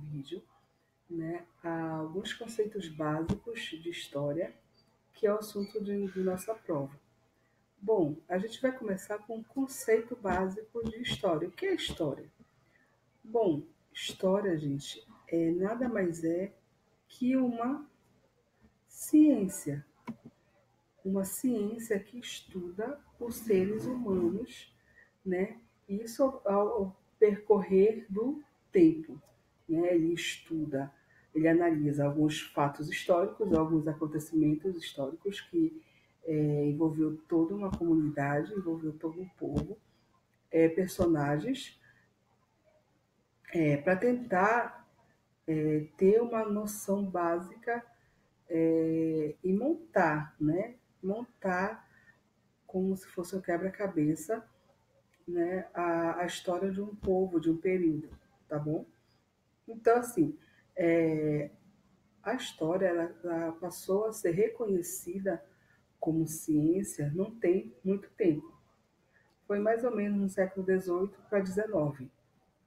vídeo, né, alguns conceitos básicos de história, que é o assunto de nossa prova. Bom, a gente vai começar com um conceito básico de história. O que é história? Bom, história, gente, nada mais é que ciência, uma ciência que estuda os seres humanos, né? Isso ao percorrer do tempo, né? Ele estuda, ele analisa alguns fatos históricos, alguns acontecimentos históricos que envolveu toda uma comunidade, envolveu todo um povo, personagens, para tentar ter uma noção básica e montar, né? Montar como se fosse um quebra-cabeça, né? A história de um povo, de um período, tá bom? Então, assim, a história ela passou a ser reconhecida como ciência não tem muito tempo. Foi mais ou menos no século XVIII para XIX,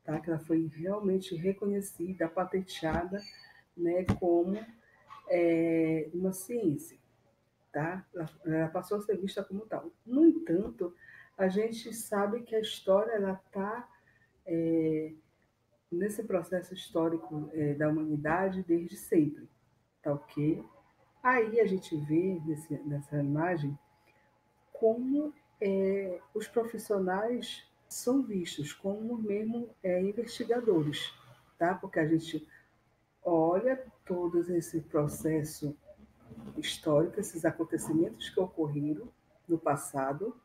tá? Que ela foi realmente reconhecida, patenteada, né, como uma ciência, tá? Ela passou a ser vista como tal. No entanto, a gente sabe que a história ela está nesse processo histórico da humanidade desde sempre, tá ok? Aí a gente vê nessa imagem como os profissionais são vistos como mesmo investigadores, tá? Porque a gente olha todo esse processo histórico, esses acontecimentos que ocorreram no passado,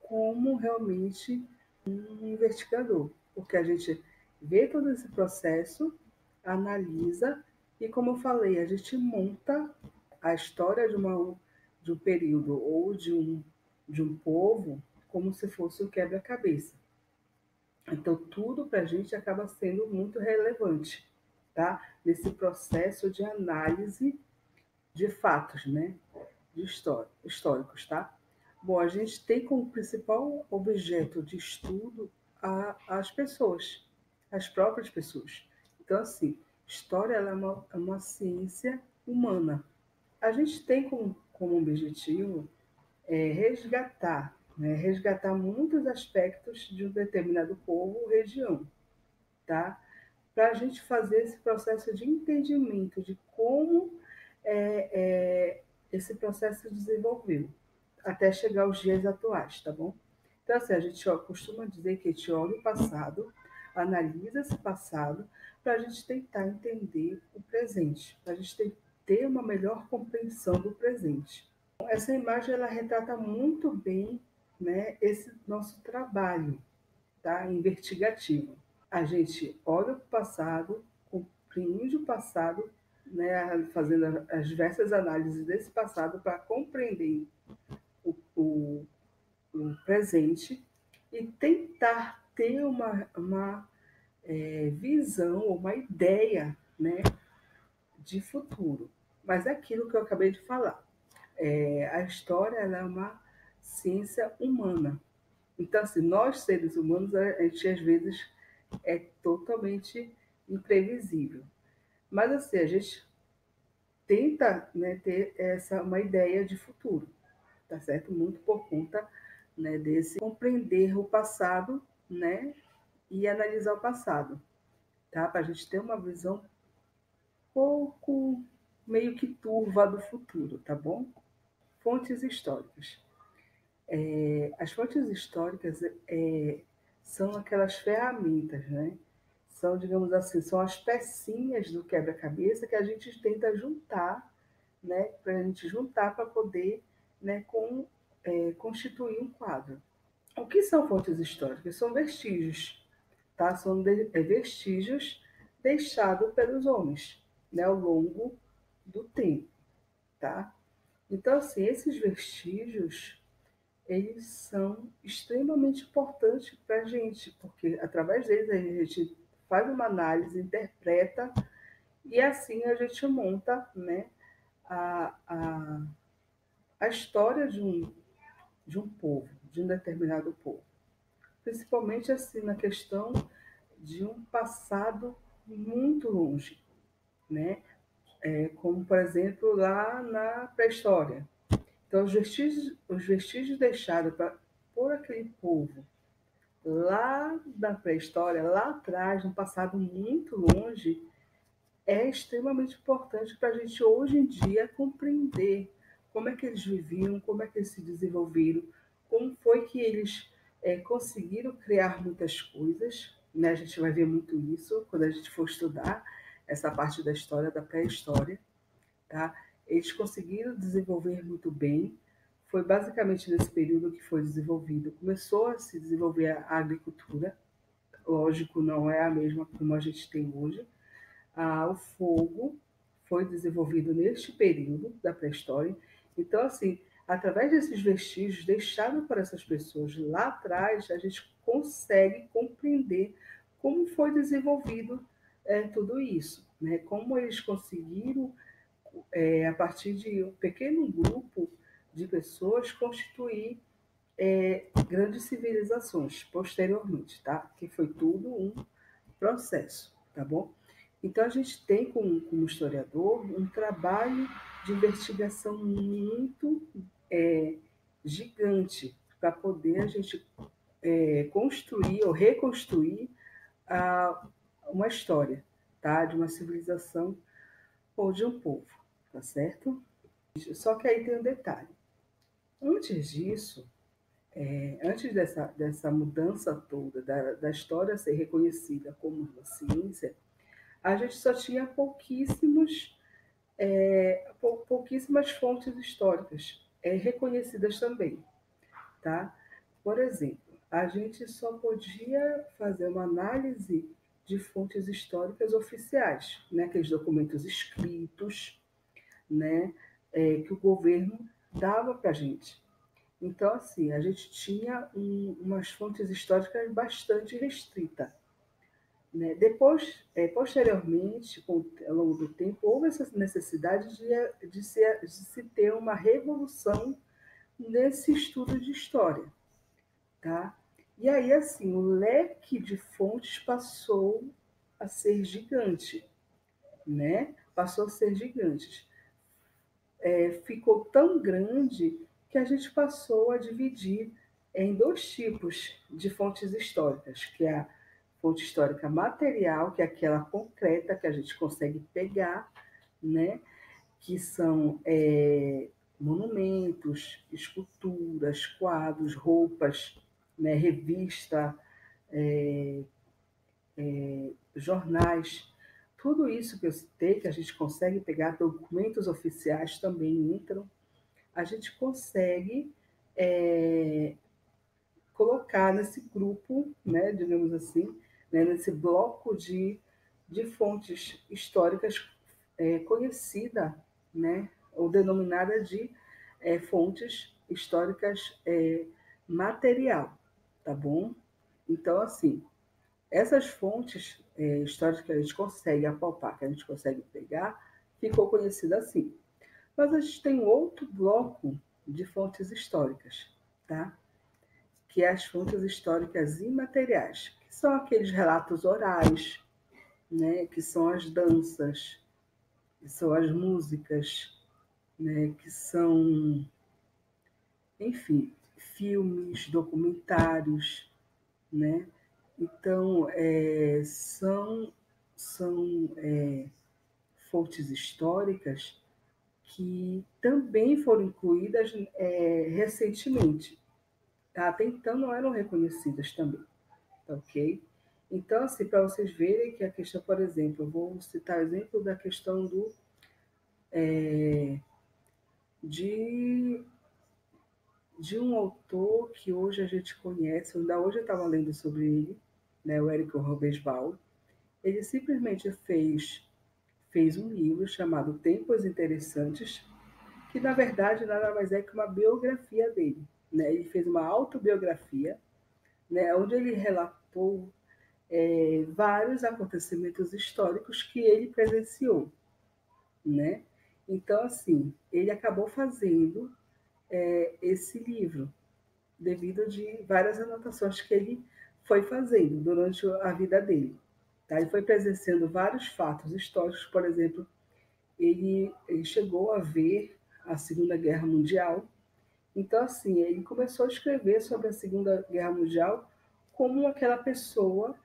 como realmente um investigador, porque a gente vê todo esse processo, analisa e, como eu falei, a gente monta a história de um período ou de um povo como se fosse um quebra-cabeça. Então, tudo para a gente acaba sendo muito relevante, tá? Nesse processo de análise de fatos, né? De históricos, tá? Bom, a gente tem como principal objeto de estudo as pessoas, as próprias pessoas. Então, assim, história ela é uma ciência humana. A gente tem como objetivo resgatar, né, resgatar muitos aspectos de um determinado povo ou região, tá? Para a gente fazer esse processo de entendimento de como é, esse processo se desenvolveu até chegar aos dias atuais, tá bom? Então, assim, a gente costuma dizer que a gente olha o passado, analisa esse passado, para a gente tentar entender o presente, para a gente ter uma melhor compreensão do presente. Essa imagem ela retrata muito bem, né, esse nosso trabalho, tá, investigativo. A gente olha para o passado, compreende o passado, né, fazendo as diversas análises desse passado para compreender o presente e tentar ter uma visão, uma ideia, né, de futuro. Mas é aquilo que eu acabei de falar. A história ela é uma ciência humana. Então, assim, nós seres humanos, a gente às vezes é totalmente imprevisível. Mas, assim, a gente tenta, né, ter uma ideia de futuro, tá certo? Muito por conta, né, desse compreender o passado, né, e analisar o passado, tá? Para a gente ter uma visão pouco meio que turva do futuro, tá bom? Fontes históricas. As fontes históricas são aquelas ferramentas, né? São, digamos assim, são as pecinhas do quebra-cabeça que a gente tenta juntar, né? Para a gente juntar para poder, né, constituir um quadro. O que são fontes históricas? São vestígios, tá? São vestígios deixados pelos homens, né, ao longo do tempo, tá? Então, assim, esses vestígios eles são extremamente importantes para a gente, porque através deles a gente faz uma análise, interpreta e assim a gente monta, né, a, a, a história de um povo, de um determinado povo. Principalmente assim na questão de um passado muito longe, né? Como, por exemplo, lá na pré-história. Então, os vestígios deixados por aquele povo lá na pré-história, lá atrás, no passado muito longe, é extremamente importante para a gente hoje em dia compreender como é que eles viviam, como é que eles se desenvolveram, como foi que eles conseguiram criar muitas coisas. Né? A gente vai ver muito isso quando a gente for estudar essa parte da história, da pré-história. Tá? Eles conseguiram desenvolver muito bem. Foi basicamente nesse período que foi desenvolvido, começou a se desenvolver a agricultura. Lógico, não é a mesma como a gente tem hoje, o fogo foi desenvolvido neste período da pré-história. Então, assim, através desses vestígios deixados por essas pessoas lá atrás, a gente consegue compreender como foi desenvolvido tudo isso, né? Como eles conseguiram, a partir de um pequeno grupo de pessoas, constituir grandes civilizações posteriormente, tá? Que foi tudo um processo, tá bom? Então, a gente tem, como historiador, um trabalho de investigação muito é, gigante para poder a gente construir ou reconstruir uma história, tá? De uma civilização ou de um povo, tá certo? Só que aí tem um detalhe. Antes disso, antes dessa mudança toda, da história ser reconhecida como uma ciência, a gente só tinha pouquíssimas fontes históricas reconhecidas também, tá? Por exemplo, a gente só podia fazer uma análise de fontes históricas oficiais, né? Aqueles documentos escritos, né? Que o governo dava para a gente. Então, assim, a gente tinha umas fontes históricas bastante restritas. Né? Depois, posteriormente, ao longo do tempo, houve essa necessidade de se ter uma revolução nesse estudo de história. Tá? E aí, assim, o leque de fontes passou a ser gigante. Né? Passou a ser gigante. Ficou tão grande que a gente passou a dividir em dois tipos de fontes históricas, que é a fonte histórica material, que é aquela concreta que a gente consegue pegar, né? Que são monumentos, esculturas, quadros, roupas, né? Revista, jornais. Tudo isso que eu citei, que a gente consegue pegar, documentos oficiais também entram, a gente consegue é, colocar nesse grupo, né, digamos assim, né, nesse bloco de fontes históricas conhecida, né, ou denominada de fontes históricas material, tá bom? Então, assim, essas fontes históricas que a gente consegue apalpar, que a gente consegue pegar, ficou conhecida assim. Mas a gente tem outro bloco de fontes históricas, tá? Que é as fontes históricas imateriais, que são aqueles relatos orais, né? Que são as danças, que são as músicas, né? Que são, enfim, filmes, documentários, né? Então, são fontes históricas que também foram incluídas recentemente. Tá? Até então não eram reconhecidas também, tá ok? Então, assim, para vocês verem que a questão, por exemplo, eu vou citar o exemplo da questão de, de um autor que hoje a gente conhece, ainda hoje eu estava lendo sobre ele, né, o Érico Robesbal. Ele simplesmente fez um livro chamado Tempos Interessantes, que na verdade nada mais é que uma biografia dele. Né? Ele fez uma autobiografia, né, onde ele relatou vários acontecimentos históricos que ele presenciou, né? Então, assim, ele acabou fazendo esse livro devido de várias anotações que ele foi fazendo durante a vida dele, Tá? Ele foi presenciando vários fatos históricos, por exemplo, ele chegou a ver a Segunda Guerra Mundial. Então, assim, ele começou a escrever sobre a Segunda Guerra Mundial como aquela pessoa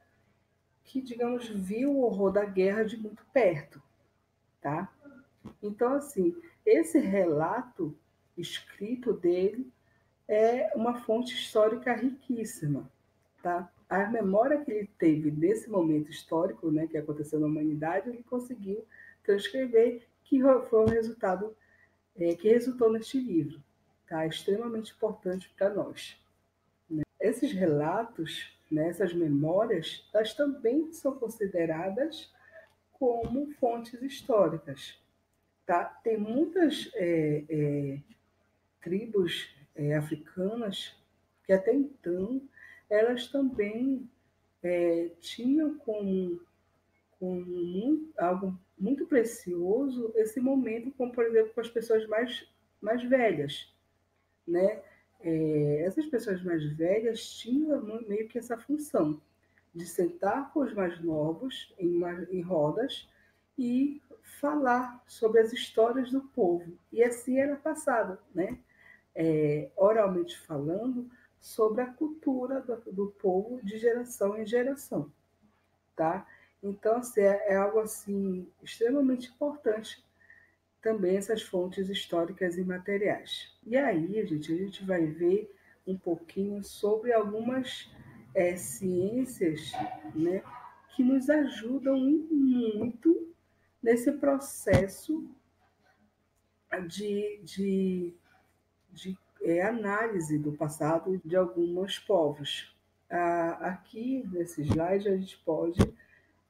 que, digamos, viu o horror da guerra de muito perto, tá? Então, assim, esse relato escrito dele é uma fonte histórica riquíssima, tá? A memória que ele teve desse momento histórico, né, que aconteceu na humanidade, ele conseguiu transcrever, que foi o resultado que resultou neste livro, tá? Extremamente importante para nós. Esses relatos, né, essas memórias, elas também são consideradas como fontes históricas, tá? Tem muitas tribos africanas que até então elas também tinham como algo muito precioso esse momento, como por exemplo com as pessoas mais velhas, né? Essas pessoas mais velhas tinham meio que essa função de sentar com os mais novos em rodas e falar sobre as histórias do povo. E assim era passado, né? Oralmente falando, sobre a cultura do povo de geração em geração, tá? Então, assim, é algo assim extremamente importante também essas fontes históricas e materiais. E aí, a gente vai ver um pouquinho sobre algumas ciências, né, que nos ajudam muito nesse processo de análise do passado de alguns povos. Aqui, nesse slide, a gente pode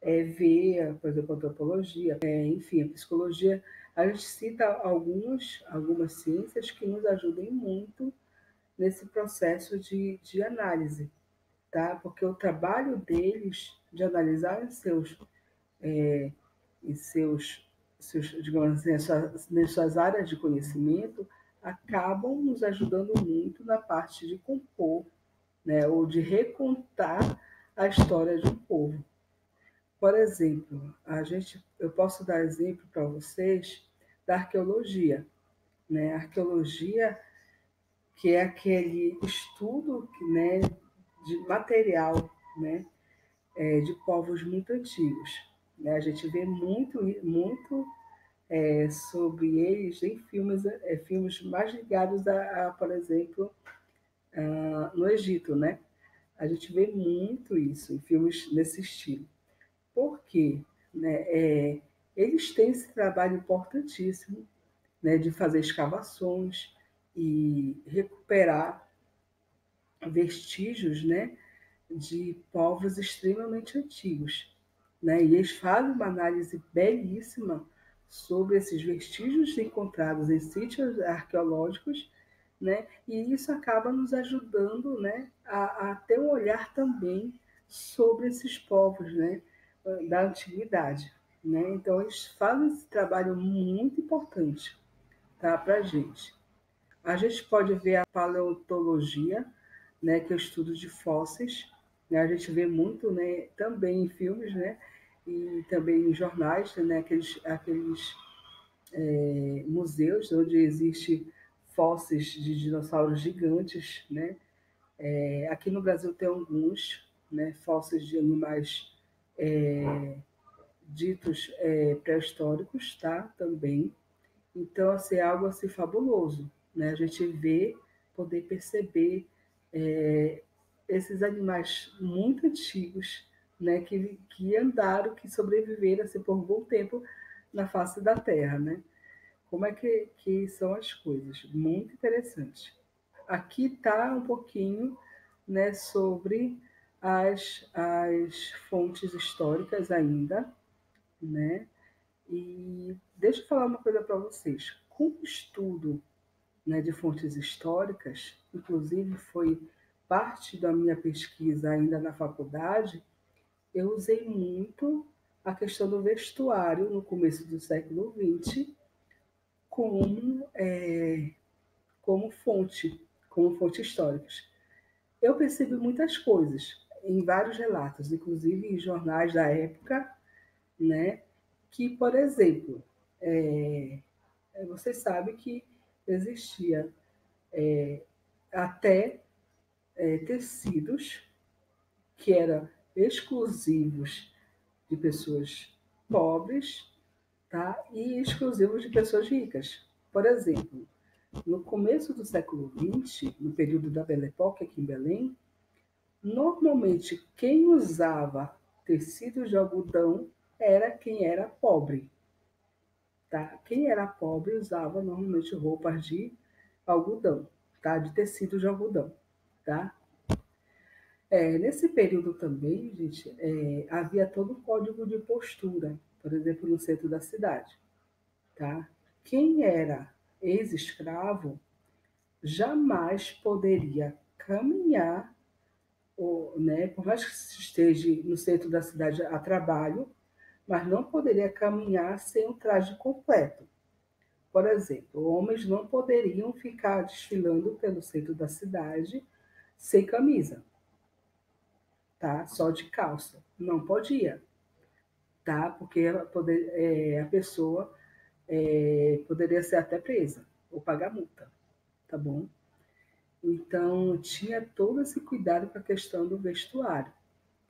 ver, por exemplo, a antropologia, enfim, a psicologia. A gente cita algumas ciências que nos ajudem muito nesse processo de análise, tá? Porque o trabalho deles de analisar em seus, digamos assim, nas suas áreas de conhecimento, acabam nos ajudando muito na parte de compor, né, ou de recontar a história de um povo. Por exemplo, eu posso dar exemplo para vocês da arqueologia, né? A arqueologia, que é aquele estudo, né, de material, né, de povos muito antigos, né? A gente vê muito sobre eles em filmes mais ligados por exemplo, no Egito, né? A gente vê muito isso em filmes nesse estilo. Por quê? Né? Eles têm esse trabalho importantíssimo, né, de fazer escavações e recuperar vestígios, né, de povos extremamente antigos, né? E eles fazem uma análise belíssima sobre esses vestígios encontrados em sítios arqueológicos, né? E isso acaba nos ajudando, né, a ter um olhar também sobre esses povos, né, da antiguidade, né? Então eles fazem esse trabalho muito importante, tá, para a gente. A gente pode ver a paleontologia, né, que é o estudo de fósseis, né? A gente vê muito, né, também em filmes, né, e também em jornais, né, aqueles museus onde existe fósseis de dinossauros gigantes, né? Aqui no Brasil tem alguns, né, fósseis de animais ditos pré-históricos, tá? Também. Então, assim, é algo assim fabuloso, né? A gente vê, poder perceber esses animais muito antigos, né? Que andaram, que sobreviveram assim, por um bom tempo na face da Terra, né? Como é que são as coisas? Muito interessante. Aqui está um pouquinho, né, sobre as fontes históricas ainda, né? E deixa eu falar uma coisa para vocês. Com o estudo, né, de fontes históricas, inclusive foi parte da minha pesquisa ainda na faculdade, eu usei muito a questão do vestuário no começo do século XX como, como fonte, como fonte históricas. Eu percebi muitas coisas. em vários relatos, inclusive em jornais da época, né, que, por exemplo, você sabe que existia até tecidos que eram exclusivos de pessoas pobres, tá? E exclusivos de pessoas ricas. Por exemplo, no começo do século XX, no período da Belle Époque aqui em Belém, normalmente quem usava tecidos de algodão era quem era pobre, tá? Quem era pobre usava normalmente roupas de algodão, tá? De tecido de algodão, tá? Nesse período também, gente, havia todo um código de postura, por exemplo, no centro da cidade, tá? Quem era ex-escravo jamais poderia caminhar, ou, né, por mais que esteja no centro da cidade a trabalho, mas não poderia caminhar sem o traje completo. Por exemplo, homens não poderiam ficar desfilando pelo centro da cidade sem camisa, tá? Só de calça. Não podia, tá? Porque a pessoa poderia ser até presa ou pagar multa, tá bom? Então, tinha todo esse cuidado com a questão do vestuário,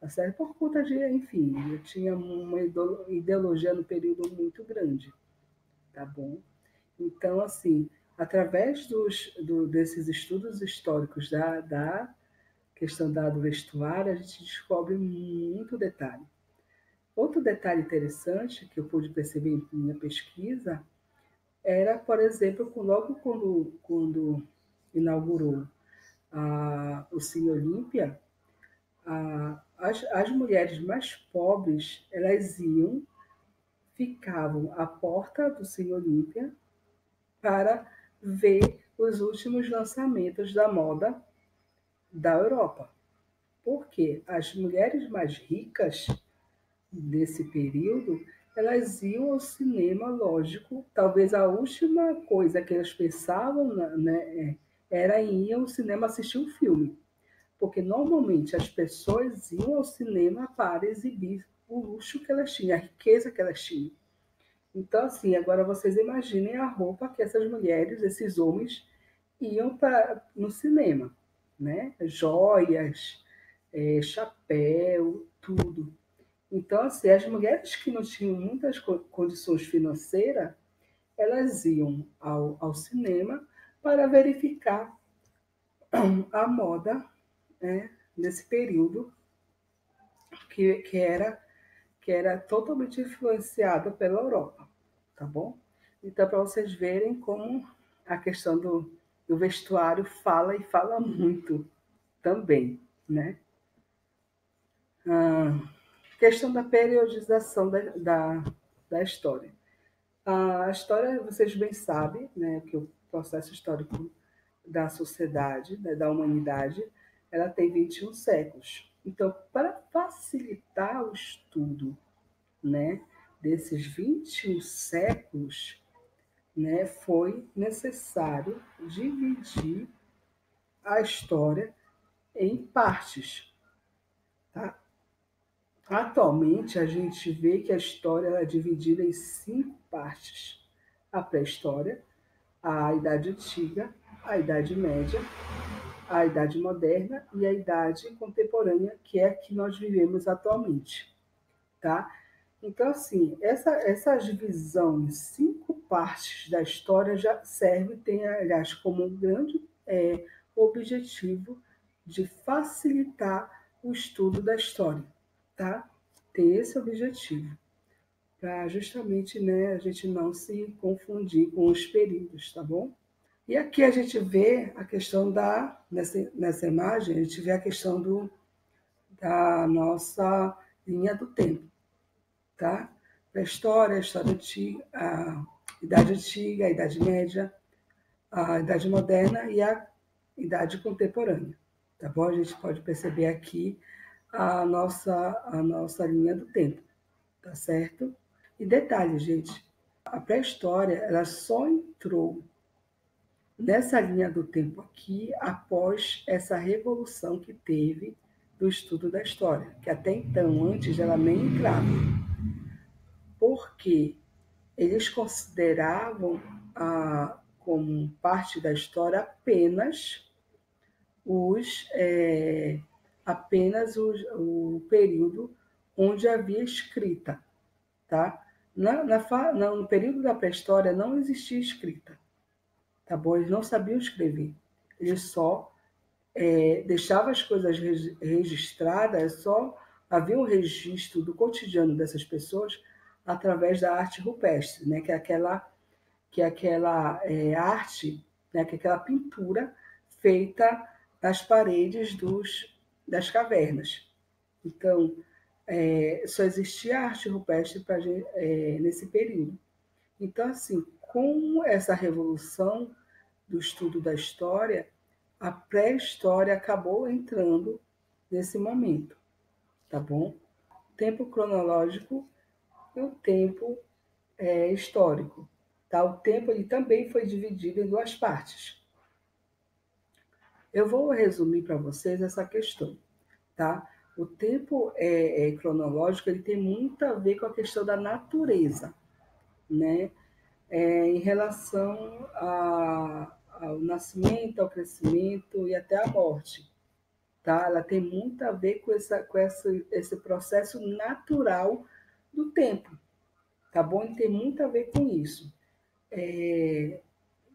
tá certo? Por conta de, enfim, eu tinha uma ideologia no período muito grande, tá bom? Então, assim, através desses estudos históricos da questão do vestuário, a gente descobre muito detalhe. Outro detalhe interessante que eu pude perceber em minha pesquisa era, por exemplo, logo quando inaugurou o Cine Olímpia, as mulheres mais pobres, elas ficavam à porta do Cine Olímpia para ver os últimos lançamentos da moda da Europa. Porque as mulheres mais ricas desse período, elas iam ao cinema, lógico, talvez a última coisa que elas pensavam, né, era ir ao cinema assistir um filme. Porque normalmente as pessoas iam ao cinema para exibir o luxo que elas tinham, a riqueza que elas tinham. Então, assim, agora vocês imaginem a roupa que essas mulheres, esses homens, iam no cinema, né? Joias, chapéu, tudo. Então, assim, as mulheres que não tinham muitas condições financeiras, elas iam ao cinema para verificar a moda, né, nesse período que, que, era, que era totalmente influenciada pela Europa, tá bom? Então, para vocês verem como a questão do vestuário fala e fala muito também, né? A questão da periodização da história. A história, vocês bem sabem, né, que o processo histórico da sociedade, né, da humanidade, ela tem 21 séculos. Então, para facilitar o estudo, né, desses 21 séculos, né, foi necessário dividir a história em partes. Tá? Atualmente, a gente vê que a história é dividida em 5 partes: a pré-história, a Idade Antiga, a Idade Média, a Idade Moderna e a Idade Contemporânea, que é a que nós vivemos atualmente. Tá? Então, assim, essa divisão em 5 partes da história já serve, tem, aliás, como um grande objetivo de facilitar o estudo da história, tá? Tem esse objetivo, para justamente, né, a gente não se confundir com os períodos, tá bom? E aqui a gente vê a questão nessa imagem, a gente vê a questão da nossa linha do tempo, tá? A história antiga, a Idade Antiga, a Idade Média, a Idade Moderna e a Idade Contemporânea, tá bom? A gente pode perceber aqui a nossa linha do tempo, tá certo? E detalhe, gente, a pré-história ela só entrou nessa linha do tempo aqui após essa revolução que teve, do estudo da história, que até então, antes, ela nem entrava. Porque eles consideravam como parte da história apenas o período onde havia escrita, tá? No período da pré-história não existia escrita, tá bom? Eles não sabiam escrever. Eles só deixavam as coisas registradas, só havia um registro do cotidiano dessas pessoas através da arte rupestre, né? Que é aquela arte, né? Que é aquela pintura feita nas paredes das cavernas. Então, só existia arte rupestre nesse período. Então, assim, com essa revolução do estudo da história, a pré-história acabou entrando nesse momento, tá bom? Tempo cronológico e o tempo histórico. Tá? O tempo ele também foi dividido em duas partes. Eu vou resumir para vocês essa questão. Tá? O tempo cronológico ele tem muito a ver com a questão da natureza, né? Em relação ao nascimento, ao crescimento e até à morte. Tá? Ela tem muito a ver com esse processo natural do tempo, tá bom? E tem muito a ver com isso.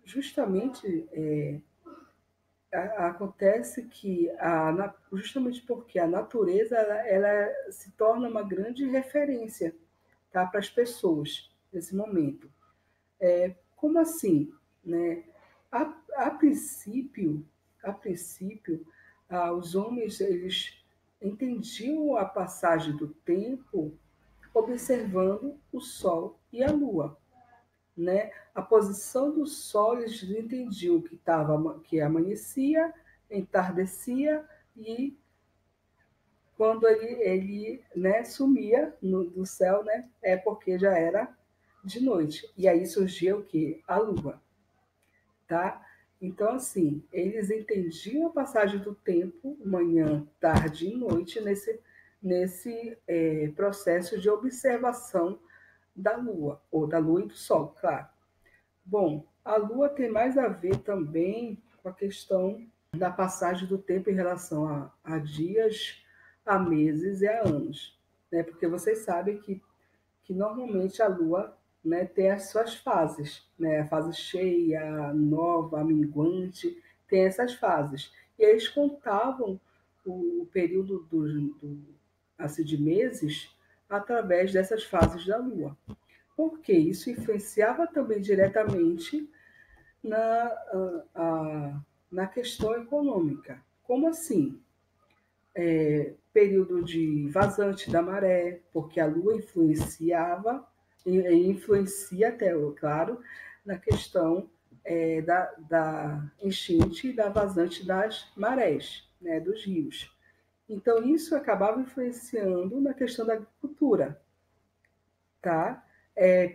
Justamente acontece que, justamente porque a natureza ela se torna uma grande referência, tá, para as pessoas nesse momento. Como assim? Né? A princípio, os homens eles entendiam a passagem do tempo observando o Sol e a Lua. Né? A posição do Sol eles entendiam que amanhecia, entardecia e quando ele né, sumia do céu, né, é porque já era de noite. E aí surgia o que? A Lua. Tá? Então, assim, eles entendiam a passagem do tempo, manhã, tarde e noite, nesse processo de observação da Lua, ou da Lua e do Sol, claro. Bom, a Lua tem mais a ver também com a questão da passagem do tempo em relação a dias, a meses e a anos. Né? Porque vocês sabem que normalmente a Lua né, tem as suas fases, né? A fase cheia, nova, minguante, tem essas fases. E eles contavam o período assim, de meses através dessas fases da Lua. Porque isso influenciava também diretamente na, na questão econômica. Como assim? Período de vazante da maré, porque a Lua influencia até, claro, na questão da enchente e da vazante das marés, né, dos rios. Então, isso acabava influenciando na questão da agricultura, tá?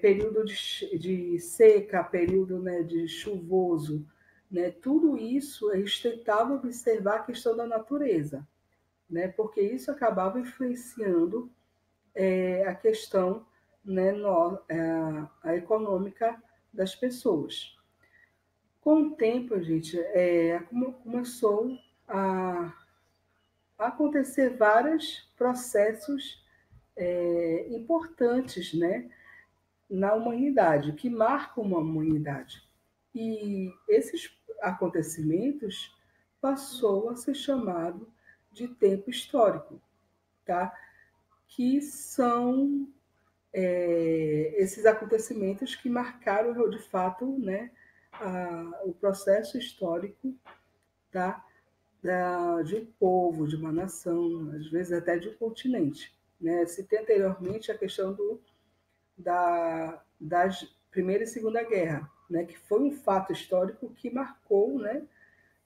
Período de seca, período né, de chuvoso, né? Tudo isso eles tentavam observar a questão da natureza, né? Porque isso acabava influenciando a questão né, a econômica das pessoas. Com o tempo, gente, começou a acontecer vários processos importantes, né, na humanidade, que marcam uma humanidade. E esses acontecimentos passou a ser chamado de tempo histórico, tá? Que são esses acontecimentos que marcaram de fato né, o processo histórico tá, de um povo, de uma nação, às vezes até de um continente. Né? Citei anteriormente a questão da Primeira e Segunda Guerra, né? Que foi um fato histórico que marcou né,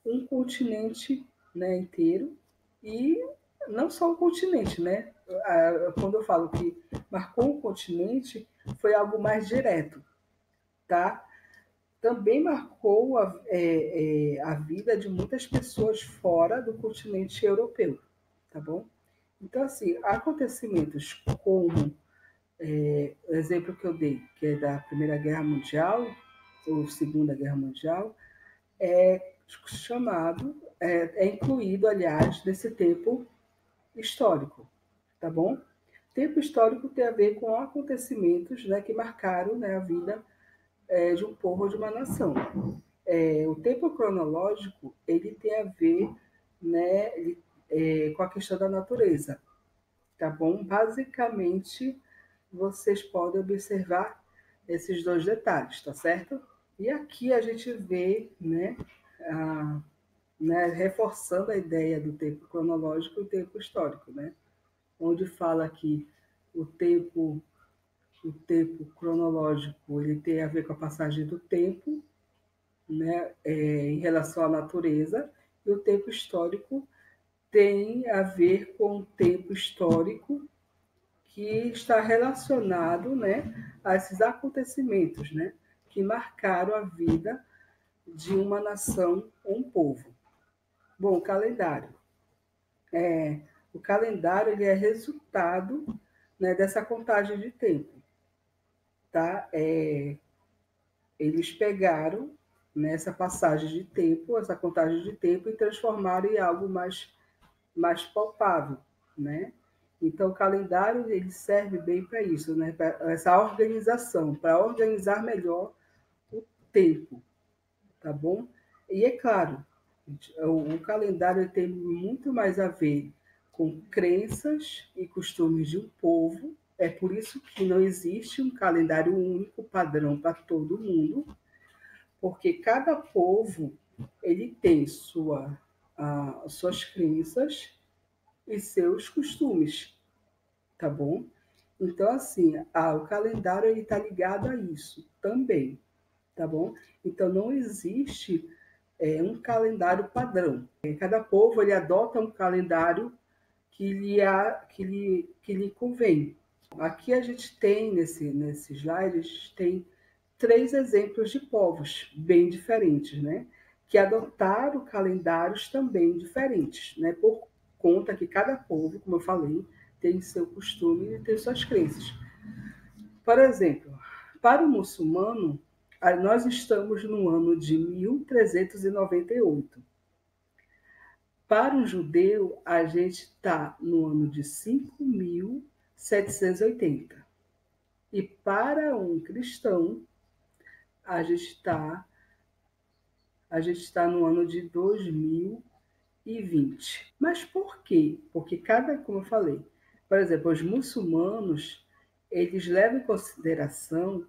um continente né, inteiro e não só um continente, né? Quando eu falo que marcou um continente, foi algo mais direto, tá? Também marcou a vida de muitas pessoas fora do continente europeu, tá bom? Então, assim, acontecimentos como o exemplo que eu dei, que é da Primeira Guerra Mundial, ou Segunda Guerra Mundial, é chamado, é incluído, aliás, nesse tempo histórico, tá bom? Tempo histórico tem a ver com acontecimentos, né, que marcaram, né, a vida de um povo ou de uma nação. O tempo cronológico ele tem a ver, né, com a questão da natureza, tá bom? Basicamente, vocês podem observar esses dois detalhes, tá certo? E aqui a gente vê, né, reforçando a ideia do tempo cronológico e tempo histórico, né? Onde fala que o tempo, o tempo cronológico ele tem a ver com a passagem do tempo, né, em relação à natureza, e o tempo histórico tem a ver com o tempo histórico que está relacionado, né, a esses acontecimentos, né, que marcaram a vida de uma nação ou um povo. Bom, o calendário. O calendário ele é resultado, né, dessa contagem de tempo. Tá? Eles pegaram nessa passagem de tempo, essa contagem de tempo, e transformaram em algo mais palpável, né? Então, o calendário ele serve bem para isso, né? Para essa organização, para organizar melhor o tempo, tá bom? E é claro, o calendário tem muito mais a ver com crenças e costumes de um povo. É por isso que não existe um calendário único, padrão para todo mundo, porque cada povo ele tem suas crenças e seus costumes, tá bom? Então, assim, o calendário ele está ligado a isso também, tá bom? Então, não existe um calendário padrão. Cada povo ele adota um calendário que lhe convém. Aqui a gente tem, nesse slide, a gente tem 3 exemplos de povos bem diferentes, né? Que adotaram calendários também diferentes, né? Por conta que cada povo, como eu falei, tem seu costume e tem suas crenças. Por exemplo, para o muçulmano, nós estamos no ano de 1398. Para o judeu, a gente está no ano de 5780. E para um cristão, a gente está no ano de 2020. Mas por quê? Porque como eu falei, por exemplo, os muçulmanos, eles levam em consideração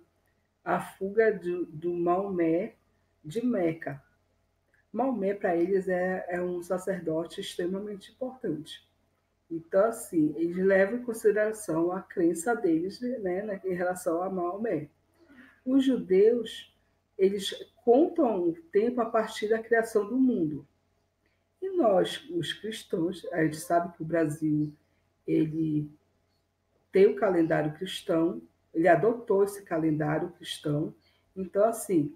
a fuga do Maomé de Meca. Maomé, para eles, é um sacerdote extremamente importante. Então, assim, eles levam em consideração a crença deles, né, em relação a Maomé. Os judeus, eles contam o tempo a partir da criação do mundo. E nós, os cristãos, a gente sabe que o Brasil, ele tem o calendário cristão, ele adotou esse calendário cristão. Então, assim,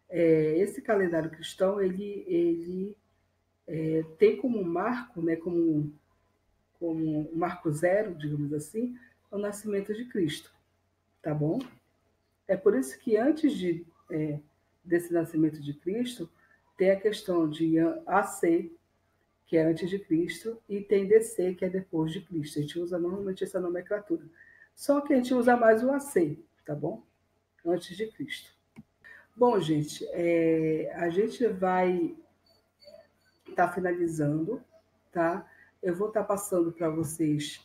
esse calendário cristão, ele tem como marco, né, como um marco zero, digamos assim, o nascimento de Cristo, tá bom? É por isso que antes desse nascimento de Cristo, tem a questão de AC, que é antes de Cristo, e tem DC, que é depois de Cristo. A gente usa normalmente essa nomenclatura. Só que a gente usa mais o AC, tá bom? Antes de Cristo. Bom, gente, a gente vai estar finalizando, tá? Eu vou estar passando para vocês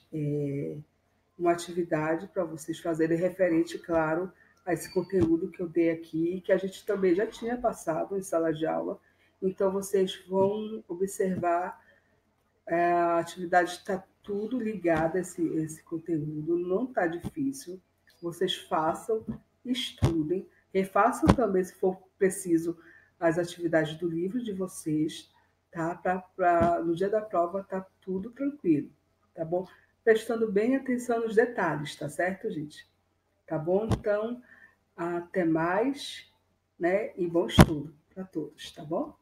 uma atividade para vocês fazerem referente, claro, a esse conteúdo que eu dei aqui, que a gente também já tinha passado em sala de aula. Então, vocês vão observar, a atividade está tudo ligada a esse conteúdo, não está difícil. Vocês façam, estudem, refaçam também, se for preciso, as atividades do livro de vocês, tá? Para no dia da prova tá tudo tranquilo, tá bom? Prestando bem atenção nos detalhes, tá certo, gente? Tá bom? Então, até mais, né? E bom estudo para todos, tá bom?